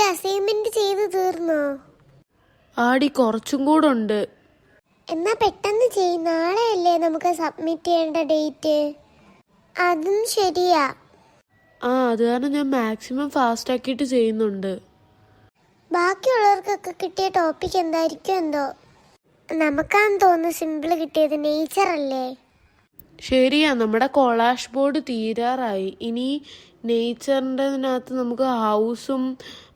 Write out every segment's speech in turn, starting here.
Assignment ചെയ്ത് തീർന്നോ? ആടി കുറച്ചും കൂടെ ഉണ്ട്. എന്നാ പെട്ടെന്ന് ചെയ്യ്, നാളെയല്ലേ നമുക്ക് സബ്മിറ്റ് ചെയ്യേണ്ട ഡേറ്റ്. അതും ശരിയാ. അത് കാരണം ഞാൻ മാക്സിമം ഫാസ്റ്റ് ആക്കിയിട്ട് ചെയ്യുന്നുണ്ട്. ബാക്കിയുള്ളവർക്കൊക്കെ കിട്ടിയ ടോപ്പിക് എന്തായിരിക്കും എന്തോ. നമുക്കാന്ന് തോന്നുന്നു സിമ്പിൾ കിട്ടിയത്. നേച്ചർ അല്ലേ? ശരിയാ, നമ്മുടെ കൊളാഷ് ബോർഡ് തീരാറായി. ഇനി നേച്ചറിൻ്റെതിനകത്ത് നമുക്ക് ഹൗസും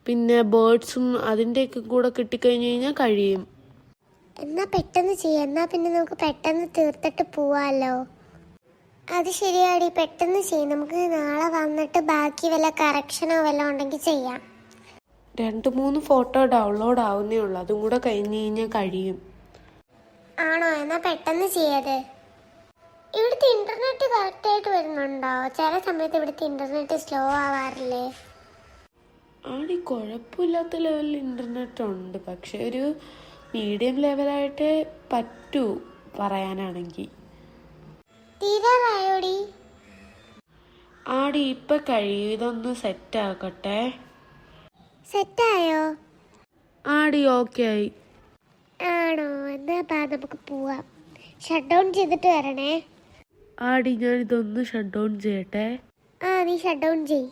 പിന്നെ ബേർഡ്സും അതിൻ്റെയൊക്കെ കൂടെ കിട്ടിക്കഴിഞ്ഞ് കഴിഞ്ഞാൽ കഴിയും. എന്നാ പെട്ടെന്ന് ചെയ്യാം. എന്നാ പിന്നെ നമുക്ക് പെട്ടെന്ന് തീർത്തിട്ട് പോവാലോ. അത് ശരിയാടി, പെട്ടെന്ന് ചെയ്യും. നമുക്ക് നാളെ വന്നിട്ട് ബാക്കി വല്ല കറക്ഷനോ വല്ല ഉണ്ടെങ്കിൽ ചെയ്യാം. 2-3 ഫോട്ടോ ഡൗൺലോഡ് ആവുന്നേ ഉള്ളൂ. അതും കൂടെ കഴിഞ്ഞ് കഴിഞ്ഞാൽ കഴിയും. ആണോ? എന്നാ പെട്ടെന്ന് ചെയ്യാതെ. ഇവിടുത്തെ ഇന്റർനെറ്റ് കറക്റ്റായിട്ട് വരുന്നുണ്ടോ? ചില സമയത്ത് ഇവിടുത്തെ ഇന്റർനെറ്റ് സ്ലോ ആവാറില്ലേ? ആടി കുഴപ്പമില്ലാത്ത ലെവലിൽ ഇൻ്റർനെറ്റ് ഉണ്ട്, പക്ഷെ ഒരു മീഡിയം ലെവലായിട്ടേ പറ്റൂ പറയാനാണെങ്കിൽ. തീരാറായോടി? ആടി ഇപ്പം കഴിയും. ഇതൊന്ന് സെറ്റാക്കട്ടെ. സെറ്റായോ? ആടി ഓക്കെ ആയി. ആണോ? എന്നാ നമുക്ക് പോവാം. ഷട്ട് ഡൗൺ ചെയ്തിട്ട് വരണേ. ആടി ഞാൻ ഇതൊന്ന് ഷട്ട് ഡൗൺ ചെയ്യട്ടെ. നീ ഷട്ട് ഡൗൺ ചെയ്.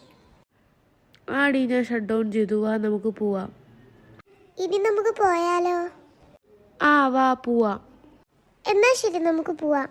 ആടി ഞാൻ ഷട്ട് ഡൗൺ ചെയ്തു. വാ നമുക്ക് പോവാം. ഇനി നമുക്ക് പോയാലോ? വാ പോവാം. എന്നാ ശരി, നമുക്ക് പോവാം.